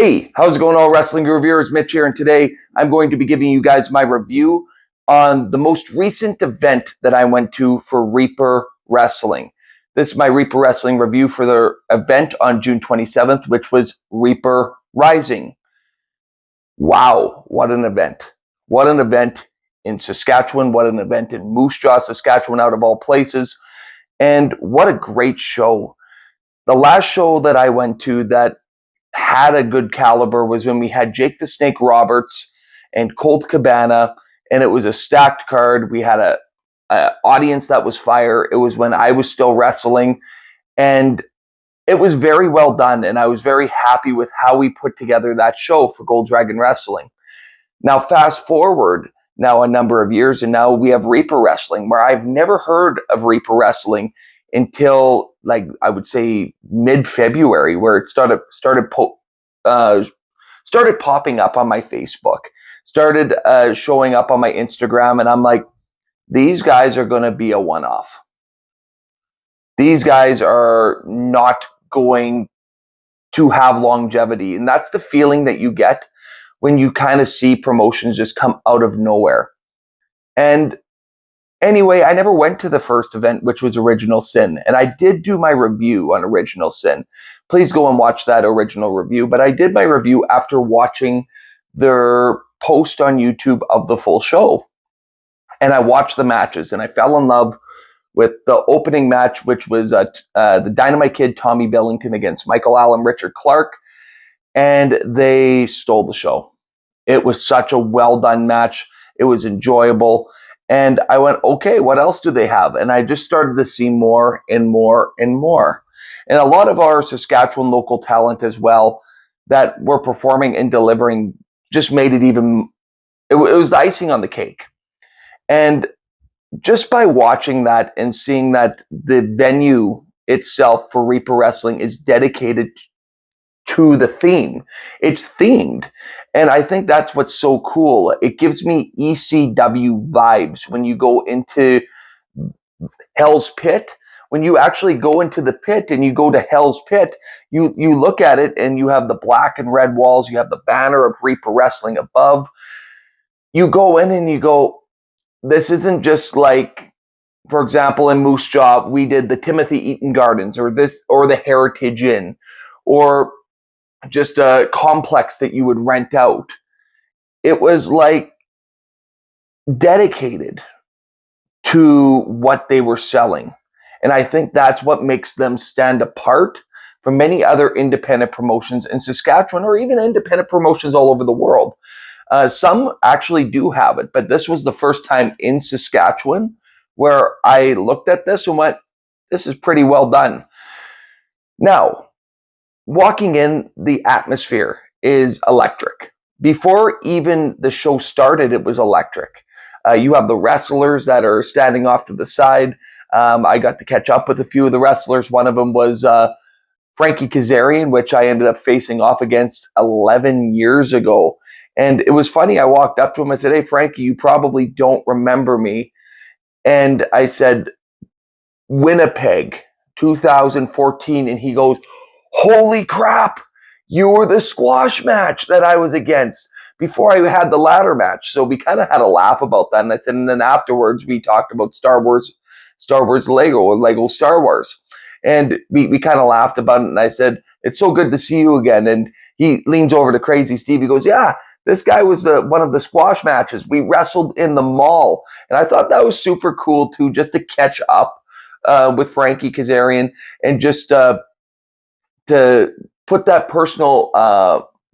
Hey, how's it going, all wrestling reviewers? Mitch here, and today I'm going to be giving you guys my review on the most recent event that I went to for Reaper Wrestling. This is my Reaper Wrestling review for the event on June 27th, which was Reaper Rising. Wow, what an event. What an event in Saskatchewan, what an event in Moose Jaw, Saskatchewan, out of all places, and what a great show. The last show that I went to that had a good caliber was when we had Jake the Snake Roberts and Colt Cabana, and it was a stacked card. We had a audience that was fire. It was when I was still wrestling, and it was very well done, and I was very happy with how we put together that show for Gold Dragon Wrestling. Now, fast forward now a number of years, and now we have Reaper Wrestling, where I've never heard of Reaper Wrestling until, like, I would say mid-February, where it started popping up on my Facebook, started showing up on my Instagram, and I'm like, these guys are going to be a one-off. These guys are not going to have longevity, and that's the feeling that you get when you kind of see promotions just come out of nowhere. And anyway, I never went to the first event, which was Original Sin, and I did do my review on Original Sin. Please go and watch that original review, but I did my review after watching their post on YouTube of the full show. And I watched the matches, and I fell in love with the opening match, which was the Dynamite Kid, Tommy Billington, against Michael Allen, Richard Clark, and they stole the show. It was such a well-done match. It was enjoyable. And I went, okay, what else do they have? And I just started to see more and more and more. And a lot of our Saskatchewan local talent as well that were performing and delivering just made it even, it was the icing on the cake. And just by watching that and seeing that the venue itself for Reaper Wrestling is dedicated to the theme. It's themed. And I think that's what's so cool. It gives me ECW vibes when you go into Hell's Pit. When you actually go into the pit and you go to Hell's Pit, you look at it and you have the black and red walls. You have the banner of Reaper Wrestling above. You go in and you go, this isn't just like, for example, in Moose Jaw, we did the Timothy Eaton Gardens or the Heritage Inn, or just a complex that you would rent out. It was like dedicated to what they were selling. And I think that's what makes them stand apart from many other independent promotions in Saskatchewan, or even independent promotions all over the world. Some actually do have it, but this was the first time in Saskatchewan where I looked at this and went, this is pretty well done. Now, walking in, the atmosphere is electric. Before even the show started, it was electric. You have the wrestlers that are standing off to the side. I got to catch up with a few of the wrestlers. One of them was Frankie Kazarian, which I ended up facing off against 11 years ago. And it was funny. I walked up to him. I said, hey, Frankie, you probably don't remember me. And I said, Winnipeg, 2014. And he goes, holy crap, you were the squash match that I was against before I had the ladder match. So we kind of had a laugh about that. And I said, and then afterwards we talked about Star Wars Lego Star Wars. And we kind of laughed about it. And I said, it's so good to see you again. And he leans over to Crazy Steve. He goes, yeah, this guy was one of the squash matches. We wrestled in the mall. And I thought that was super cool too, just to catch up with Frankie Kazarian and just to put that personal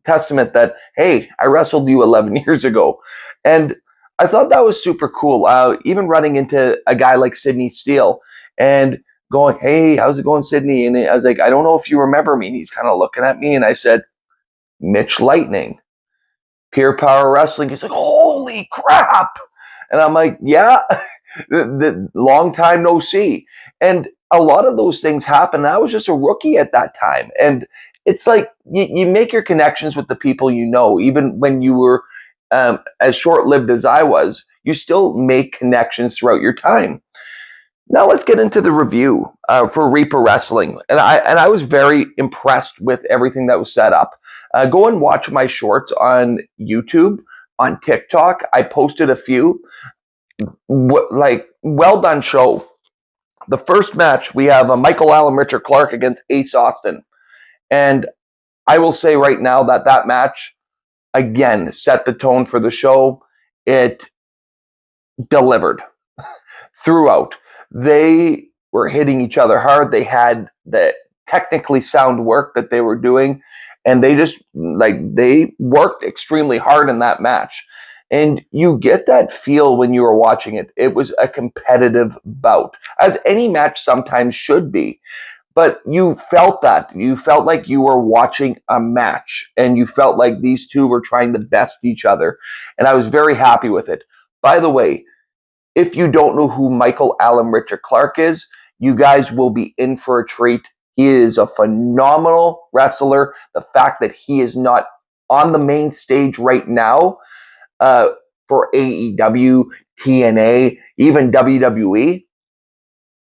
testament that, hey, I wrestled you 11 years ago. And I thought that was super cool. Even running into a guy like Sidney Steele and going, hey, how's it going, Sidney? And I was like, I don't know if you remember me. And he's kind of looking at me, and I said, Mitch Lightning, Pure Power Wrestling. He's like, holy crap. And I'm like, yeah, the long time no see. And a lot of those things happen. I was just a rookie at that time. And it's like you make your connections with the people you know. Even when you were as short-lived as I was, you still make connections throughout your time. Now let's get into the review for Reaper Wrestling. And I was very impressed with everything that was set up. Go and watch my shorts on YouTube, on TikTok. I posted a few. Well done show. The first match, we have Michael Allen, Richard Clark against Ace Austin. And I will say right now that match, again, set the tone for the show. It delivered throughout. They were hitting each other hard. They had the technically sound work that they were doing, and they worked extremely hard in that match. And you get that feel when you were watching it. It was a competitive bout, as any match sometimes should be. But you felt that. You felt like you were watching a match, and you felt like these two were trying to best each other. And I was very happy with it. By the way, if you don't know who Michael Allen Richard Clark is, you guys will be in for a treat. He is a phenomenal wrestler. The fact that he is not on the main stage right now for AEW, TNA, even WWE,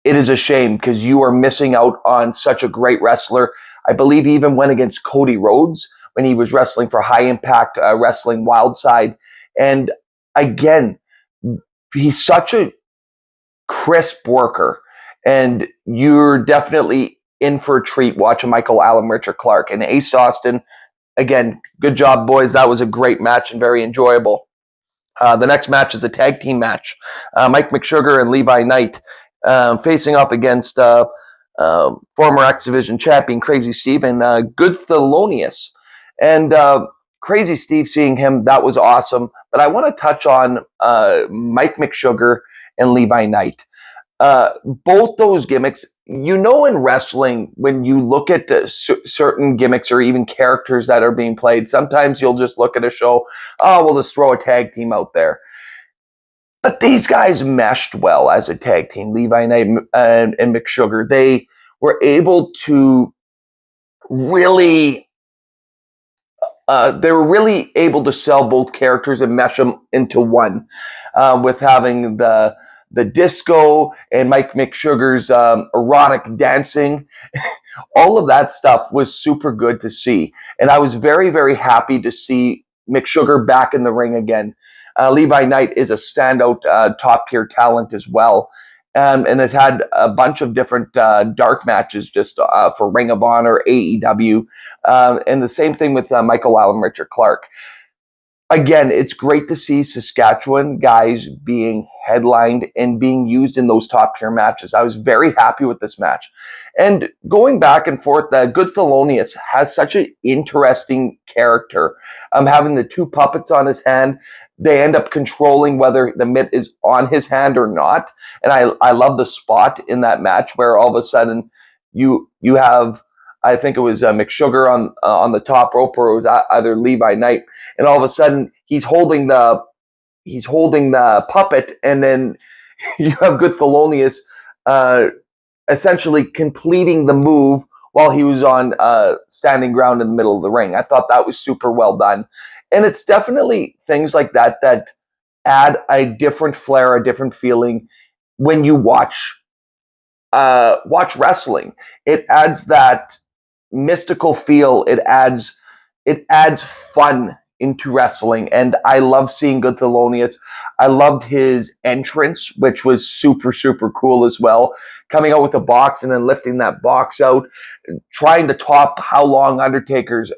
it is a shame because you are missing out on such a great wrestler. I believe he even went against Cody Rhodes when he was wrestling for High Impact Wrestling Wildside. And again, he's such a crisp worker, and you're definitely in for a treat watching Michael Allen Richard Clark. And Ace Austin, again, good job, boys. That was a great match and very enjoyable. The next match is a tag team match. Mike McSugar and Levi Knight facing off against former X Division champion Crazy Steve and Good Thelonious. And Crazy Steve, seeing him, that was awesome. But I want to touch on Mike McSugar and Levi Knight. Both those gimmicks, in wrestling, when you look at certain gimmicks or even characters that are being played, sometimes you'll just look at a show, we'll just throw a tag team out there. But these guys meshed well as a tag team, Levi Knight and McSugar. They were able to really sell both characters and mesh them into one, with having the disco and Mike McSugar's erotic dancing. All of that stuff was super good to see. And I was very, very happy to see McSugar back in the ring again. Levi Knight is a standout top-tier talent as well. And has had a bunch of different dark matches just for Ring of Honor, AEW, and the same thing with Michael Allen Richard Clark. Again, it's great to see Saskatchewan guys being headlined and being used in those top-tier matches. I was very happy with this match. And going back and forth, Good Thelonious has such an interesting character. Having the two puppets on his hand, they end up controlling whether the mitt is on his hand or not. And I love the spot in that match where all of a sudden you have, I think it was McSugar on the top rope, or it was either Levi Knight, and all of a sudden he's holding the puppet, and then you have Good Thelonious essentially completing the move while he was on standing ground in the middle of the ring. I thought that was super well done, and it's definitely things like that that add a different flair, a different feeling when you watch wrestling. It adds that mystical feel. It adds fun into wrestling, and I love seeing Good Thelonious. I loved his entrance, which was super, super cool as well. Coming out with a box and then lifting that box out, trying to top how long Undertaker's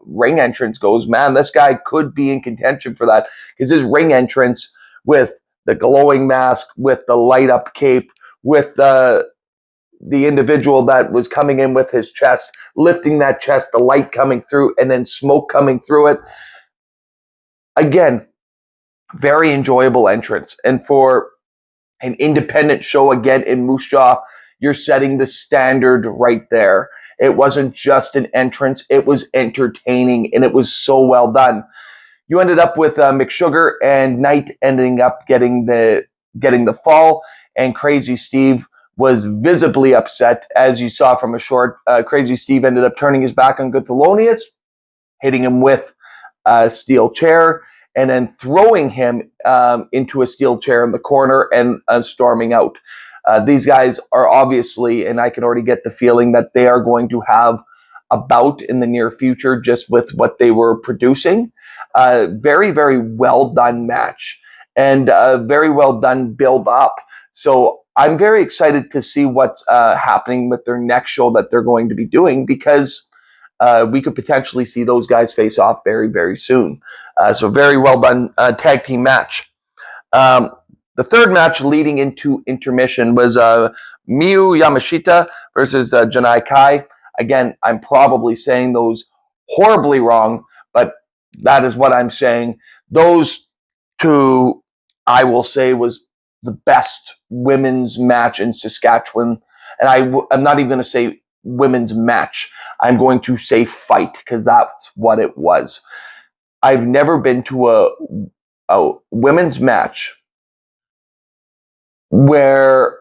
ring entrance goes. Man, this guy could be in contention for that, because his ring entrance with the glowing mask, with the light up cape, with the individual that was coming in with his chest, lifting that chest, the light coming through, and then smoke coming through it. Again, very enjoyable entrance. And for an independent show, again, in Moose Jaw, you're setting the standard right there. It wasn't just an entrance. It was entertaining, and it was so well done. You ended up with McSugar and Knight ending up getting the fall, and Crazy Steve was visibly upset, as you saw from a short. Crazy Steve ended up turning his back on Good Thelonious, hitting him with a steel chair, and then throwing him into a steel chair in the corner and storming out. These guys are obviously, and I can already get the feeling that they are going to have about in the near future, just with what they were producing. Very, very well done match, and very well done build up. So I'm very excited to see what's happening with their next show that they're going to be doing, because we could potentially see those guys face off very, very soon. So very well done tag team match. The third match leading into intermission was Miyu Yamashita versus Janai Kai. Again, I'm probably saying those horribly wrong, but that is what I'm saying. Those two, I will say, was the best women's match in Saskatchewan. And I'm not even going to say women's match. I'm going to say fight, because that's what it was. I've never been to a women's match where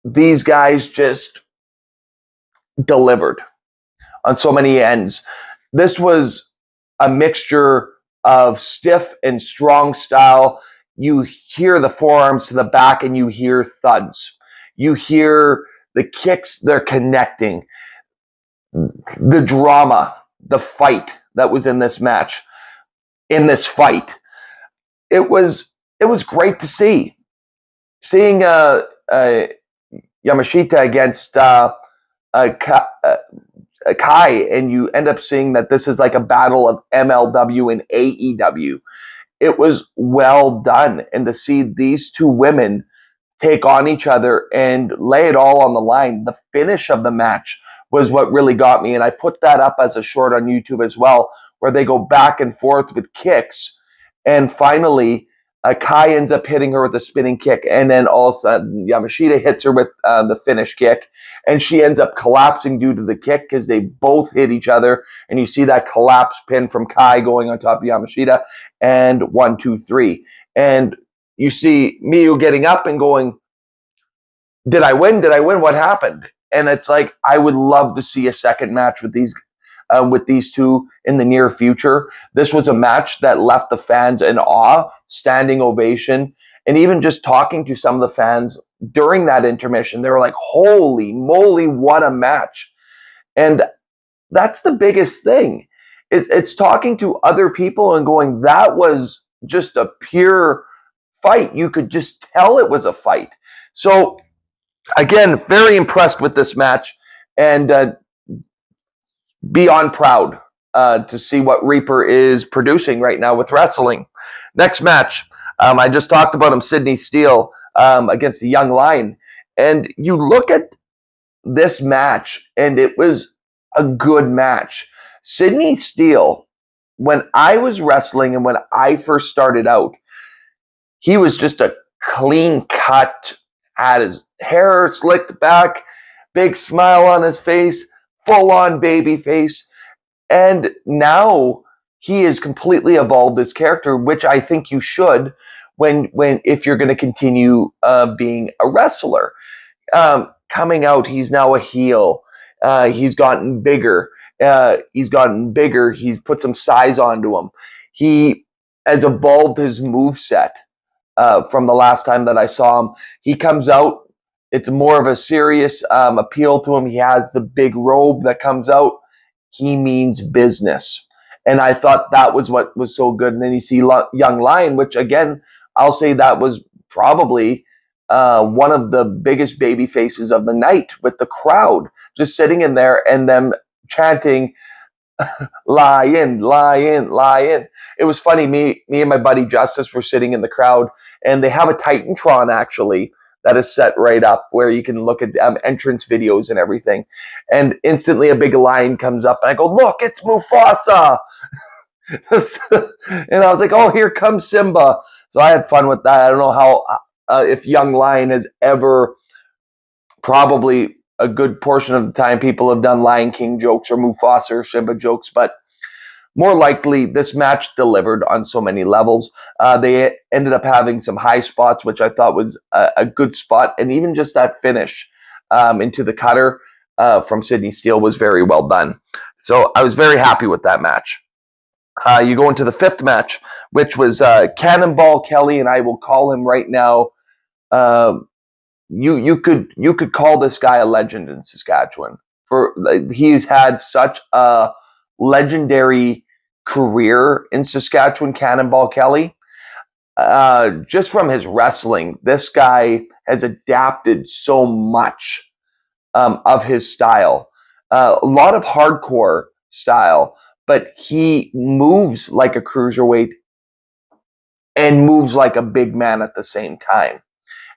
these guys just delivered on so many ends. This was a mixture of stiff and strong style. You hear the forearms to the back and you hear thuds. You hear the kicks, they're connecting. The drama, the fight that was in this match, in this fight. It was great to see. Seeing Yamashita against Kai, and you end up seeing that this is like a battle of MLW and AEW. It was well done, and to see these two women take on each other and lay it all on the line. The finish of the match was what really got me, and I put that up as a short on YouTube as well, where they go back and forth with kicks, and finally Kai ends up hitting her with a spinning kick, and then all of a sudden Yamashita hits her with the finish kick, and she ends up collapsing due to the kick, because they both hit each other, and you see that collapse pin from Kai going on top of Yamashita, and 1, 2, 3. And you see Miyu getting up and going, did I win? Did I win? What happened? And it's like, I would love to see a second match with these two in the near future. This was a match that left the fans in awe, standing ovation, and even just talking to some of the fans during that intermission, they were like, holy moly, what a match. And that's the biggest thing. It's talking to other people and going, that was just a pure fight. You could just tell it was a fight. So again, very impressed with this match, and beyond proud to see what Reaper is producing right now with wrestling. Next match, I just talked about him, Sydney Steele against the Young Lion. And you look at this match, and it was a good match. Sydney Steele, when I was wrestling and when I first started out, he was just a clean cut, had his hair slicked back, big smile on his face, full on baby face. And now he has completely evolved his character, which I think you should if you're going to continue being a wrestler. Coming out, he's now a heel. He's gotten bigger. He's put some size onto him. He has evolved his moveset from the last time that I saw him. He comes out, it's more of a serious appeal to him. He has the big robe that comes out. He means business. And I thought that was what was so good. And then you see Young Lion, which again, I'll say that was probably one of the biggest baby faces of the night, with the crowd just sitting in there and them chanting, lion, lion, lion. It was funny. Me and my buddy Justice were sitting in the crowd, and they have a Titantron actually that is set right up where you can look at entrance videos and everything. And instantly a big lion comes up, and I go, look, it's Mufasa. And I was like, oh, here comes Simba. So I had fun with that. I don't know how, if Young Lion has ever, probably a good portion of the time people have done Lion King jokes or Mufasa or Simba jokes, but more likely this match delivered on so many levels. They ended up having some high spots, which I thought was a good spot. And even just that finish into the cutter from Sydney Steele was very well done. So I was very happy with that match. You go into the fifth match, which was Cannonball Kelly, and I will call him right now. You could call this guy a legend in Saskatchewan. He's had such a legendary career in Saskatchewan, Cannonball Kelly. Just from his wrestling, this guy has adapted so much of his style. A lot of hardcore style, but he moves like a cruiserweight and moves like a big man at the same time.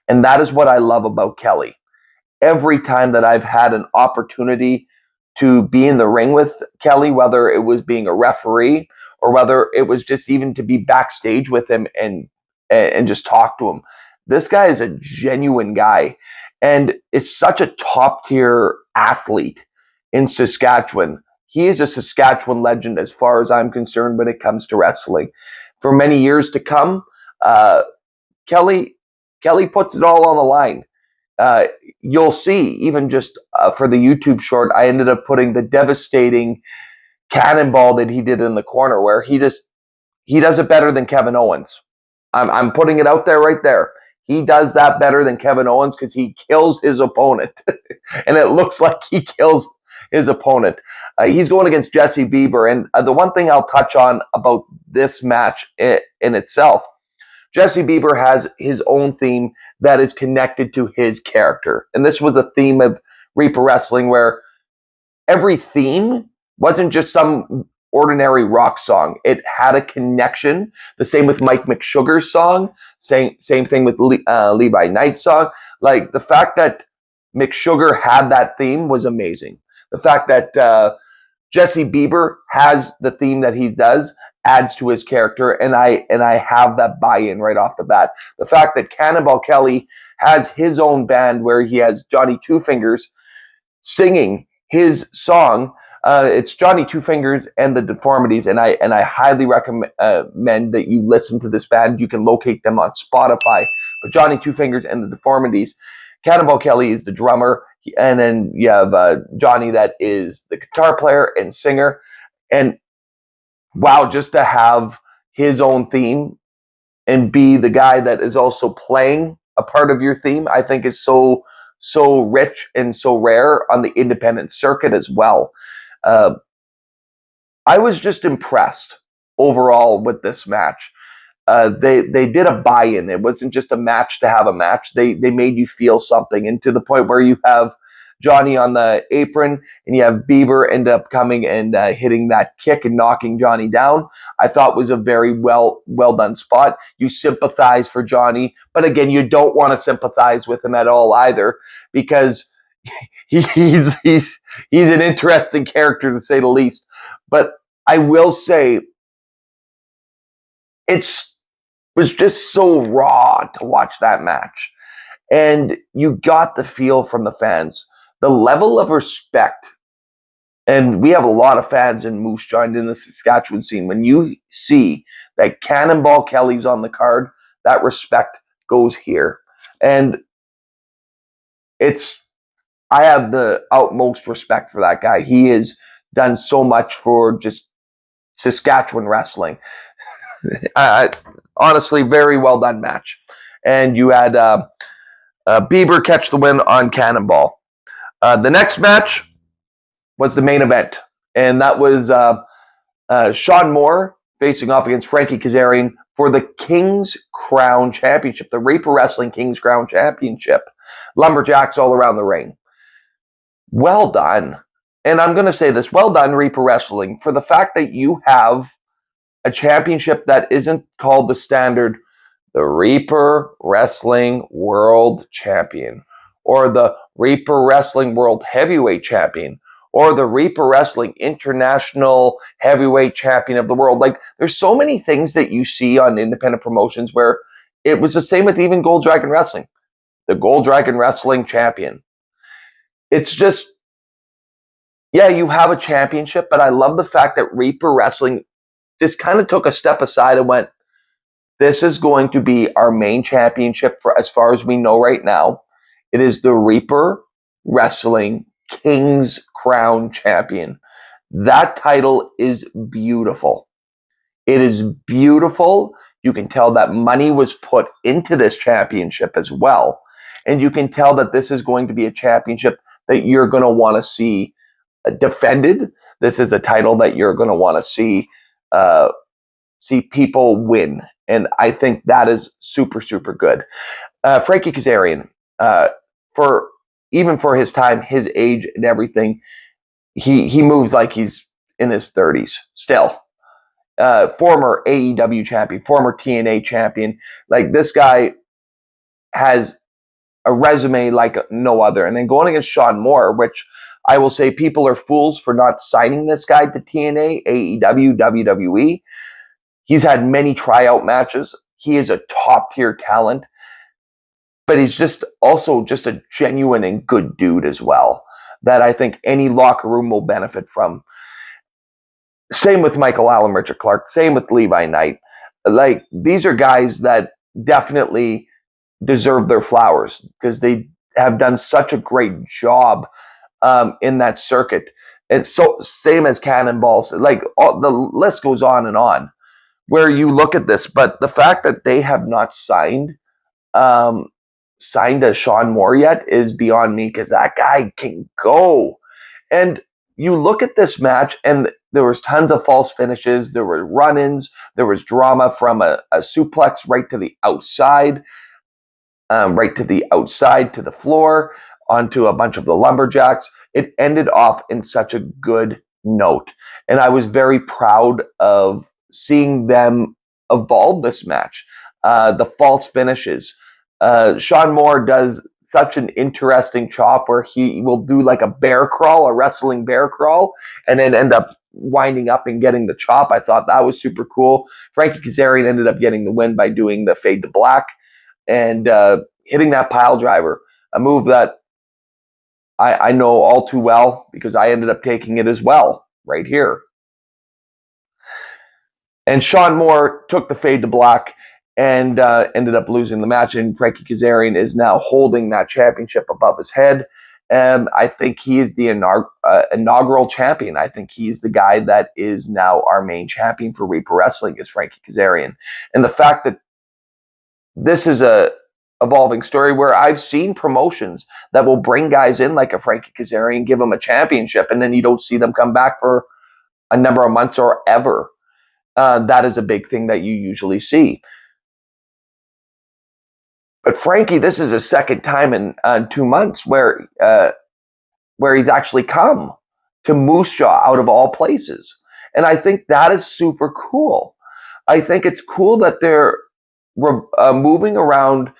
And that is what I love about Kelly. Every time that I've had an opportunity to be in the ring with Kelly, whether it was being a referee or whether it was just even to be backstage with him and just talk to him, this guy is a genuine guy. And it's such a top tier athlete in Saskatchewan. He is a Saskatchewan legend as far as I'm concerned when it comes to wrestling. For many years to come, Kelly puts it all on the line. You'll see, even just for the YouTube short, I ended up putting the devastating cannonball that he did in the corner, where he does it better than Kevin Owens. I'm putting it out there right there. He does that better than Kevin Owens because he kills his opponent, and it looks like he kills his opponent. He's going against Jesse Bieber, and the one thing I'll touch on about this match in itself, Jesse Bieber has his own theme that is connected to his character. And this was a theme of Reaper Wrestling where every theme wasn't just some ordinary rock song. It had a connection. The same with Mike McSugar's song. Same thing with Levi Knight's song. Like, the fact that McSugar had that theme was amazing. The fact that Jesse Bieber has the theme that he does adds to his character, and I have that buy-in right off the bat. The fact that Cannonball Kelly has his own band where he has Johnny Two Fingers singing his song. It's Johnny Two Fingers and the Deformities, and I highly recommend that you listen to this band. You can locate them on Spotify. But Johnny Two Fingers and the Deformities. Cannonball Kelly is the drummer, and then you have Johnny that is the guitar player and singer. And wow, just to have his own theme and be the guy that is also playing a part of your theme, I think is so rich and so rare on the independent circuit as well. I was just impressed overall with this match. They did a buy-in. It wasn't just a match to have a match. They made you feel something, and to the point where you have Johnny on the apron and you have Bieber end up coming and hitting that kick and knocking Johnny down. I thought was a very well done spot. You sympathize for Johnny, but again, you don't want to sympathize with him at all either, because he's an interesting character to say the least. But I will say, it was just so raw to watch that match. And you got the feel from the fans, the level of respect. And we have a lot of fans in Moose Jaw in the Saskatchewan scene. When you see that Cannonball Kelly's on the card, that respect goes here. And I have the utmost respect for that guy. He has done so much for just Saskatchewan wrestling. Honestly, very well done match. And you had Bieber catch the win on Cannonball. The next match was the main event, and that was Sean Moore facing off against Frankie Kazarian for the King's Crown Championship, the Reaper Wrestling King's Crown Championship. Lumberjacks all around the ring. Well done. And I'm going to say this, well done, Reaper Wrestling, for the fact that you have a championship that isn't called the standard, the Reaper Wrestling World Champion, or the Reaper Wrestling World Heavyweight Champion, or the Reaper Wrestling International Heavyweight Champion of the World. Like, there's so many things that you see on independent promotions where it was the same with even Gold Dragon Wrestling, the Gold Dragon Wrestling Champion. It's just, yeah, you have a championship, but I love the fact that Reaper Wrestling just kind of took a step aside and went, this is going to be our main championship for as far as we know right now. It is the Reaper Wrestling King's Crown Champion. That title is beautiful. It is beautiful. You can tell that money was put into this championship as well. And you can tell that this is going to be a championship that you're going to want to see defended, this is a title that you're going to want to see people win. And I think that is super, super good. Frankie Kazarian, for his time, his age, and everything, he moves like he's in his 30s still. Former AEW champion, former TNA champion. Like, this guy has a resume like no other. And then going against Sean Moore, which I will say people are fools for not signing this guy to TNA, AEW, WWE. He's had many tryout matches. He is a top tier talent, but he's just a genuine and good dude as well, that I think any locker room will benefit from. Same with Michael Allen, Richard Clark, same with Levi Knight. Like, these are guys that definitely deserve their flowers because they have done such a great job in that circuit. It's so same as Cannonballs. Like, the list goes on and on where you look at this, but the fact that they have not signed a Sean Moore yet is beyond me, because that guy can go. And you look at this match, and there was tons of false finishes. There were run-ins. There was drama from a suplex right to the outside, to the floor, onto a bunch of the lumberjacks. It ended off in such a good note. And I was very proud of seeing them evolve this match. The false finishes. Sean Moore does such an interesting chop where he will do like a bear crawl, a wrestling bear crawl, and then end up winding up and getting the chop. I thought that was super cool. Frankie Kazarian ended up getting the win by doing the fade to black and hitting that pile driver, a move that I know all too well because I ended up taking it as well right here. And Sean Moore took the fade to black and ended up losing the match. And Frankie Kazarian is now holding that championship above his head. And I think he is the inaugural champion. I think he's the guy that is now our main champion for Reaper Wrestling, is Frankie Kazarian. And the fact that this is a evolving story where I've seen promotions that will bring guys in like a Frankie Kazarian, give them a championship, and then you don't see them come back for a number of months or ever. That is a big thing that you usually see. But Frankie, this is his second time in 2 months where he's actually come to Moose Jaw, out of all places. And I think that is super cool. I think it's cool that they're moving around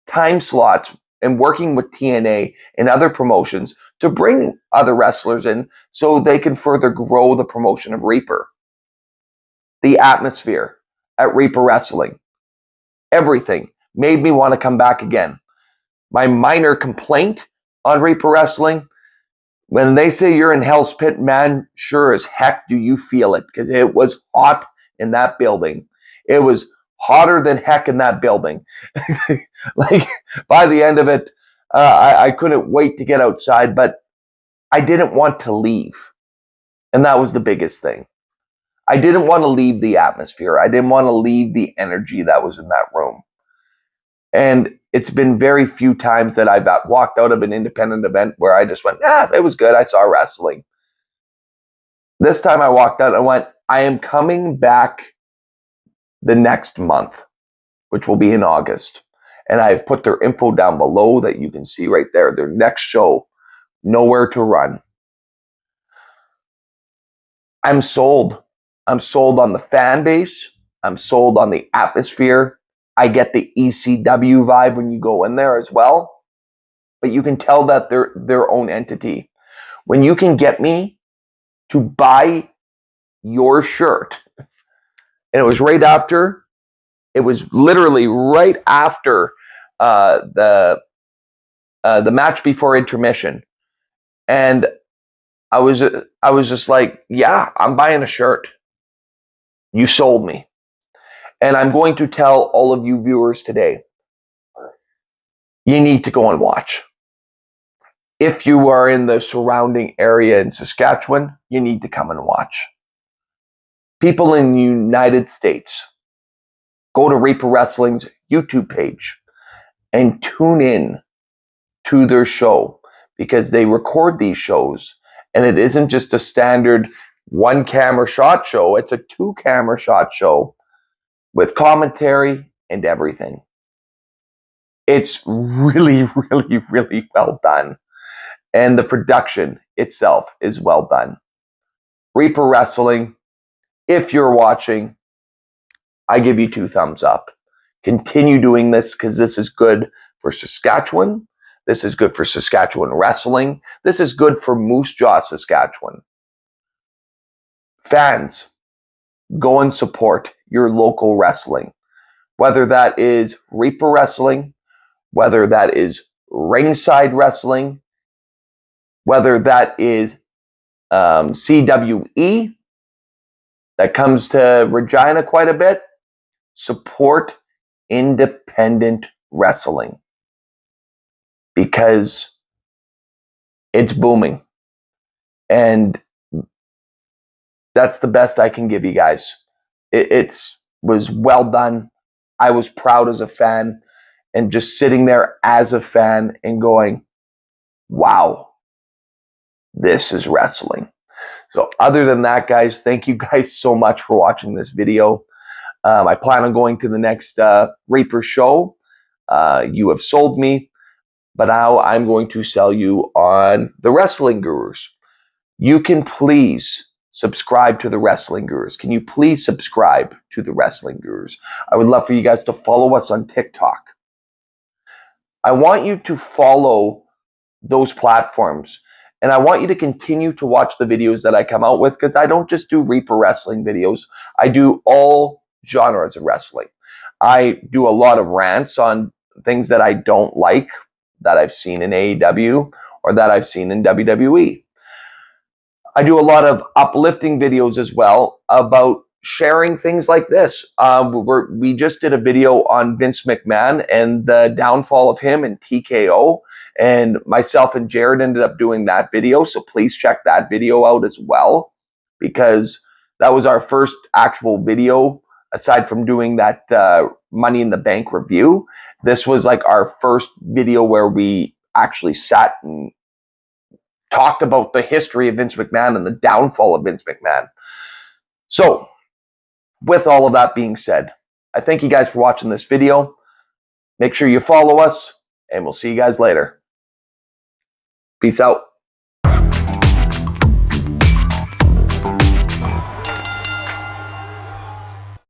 time slots and working with TNA and other promotions to bring other wrestlers in so they can further grow the promotion of Reaper. The atmosphere at Reaper Wrestling, everything made me want to come back again. My minor complaint on Reaper Wrestling, when they say you're in Hell's Pit, man, sure as heck do you feel it, because it was hot in that building. It was hotter than heck in that building. Like, by the end of it, I couldn't wait to get outside, but I didn't want to leave. And that was the biggest thing. I didn't want to leave the atmosphere. I didn't want to leave the energy that was in that room. And it's been very few times that I've walked out of an independent event where I just went, it was good. I saw wrestling. This time I walked out and went, I am coming back the next month, which will be in August. And I've put their info down below that you can see right there. Their next show, Nowhere to Run. I'm sold. I'm sold on the fan base. I'm sold on the atmosphere. I get the ECW vibe when you go in there as well. But you can tell that they're their own entity. When you can get me to buy your shirt, and it was literally right after the match before intermission. And I was just like, yeah, I'm buying a shirt. You sold me. And I'm going to tell all of you viewers today, you need to go and watch. If you are in the surrounding area in Saskatchewan, you need to come and watch. People in the United States, go to Reaper Wrestling's YouTube page and tune in to their show, because they record these shows, and it isn't just a standard one camera shot show. It's a 2-camera shot show with commentary and everything. It's really, really, really well done. And the production itself is well done. Reaper Wrestling, if you're watching, I give you 2 thumbs up. Continue doing this because this is good for Saskatchewan. This is good for Saskatchewan wrestling. This is good for Moose Jaw, Saskatchewan. Fans, go and support your local wrestling. Whether that is Reaper Wrestling, whether that is Ringside Wrestling, whether that is CWE, that comes to Regina quite a bit, support independent wrestling because it's booming. And that's the best I can give you guys. It was well done. I was proud as a fan, and just sitting there as a fan and going, wow, this is wrestling. So other than that, guys, thank you guys so much for watching this video. I plan on going to the next Reaper show. You have sold me, but now I'm going to sell you on the Wrestling Gurus. You can please subscribe to the Wrestling Gurus. Can you please subscribe to the Wrestling Gurus? I would love for you guys to follow us on TikTok. I want you to follow those platforms. And I want you to continue to watch the videos that I come out with, because I don't just do Reaper Wrestling videos. I do all genres of wrestling. I do a lot of rants on things that I don't like, that I've seen in AEW or that I've seen in WWE. I do a lot of uplifting videos as well about sharing things like this. We just did a video on Vince McMahon and the downfall of him and TKO. And myself and Jared ended up doing that video. So please check that video out as well, because that was our first actual video aside from doing that Money in the Bank review. This was like our first video where we actually sat and talked about the history of Vince McMahon and the downfall of Vince McMahon. So with all of that being said, I thank you guys for watching this video. Make sure you follow us, and we'll see you guys later. Peace out.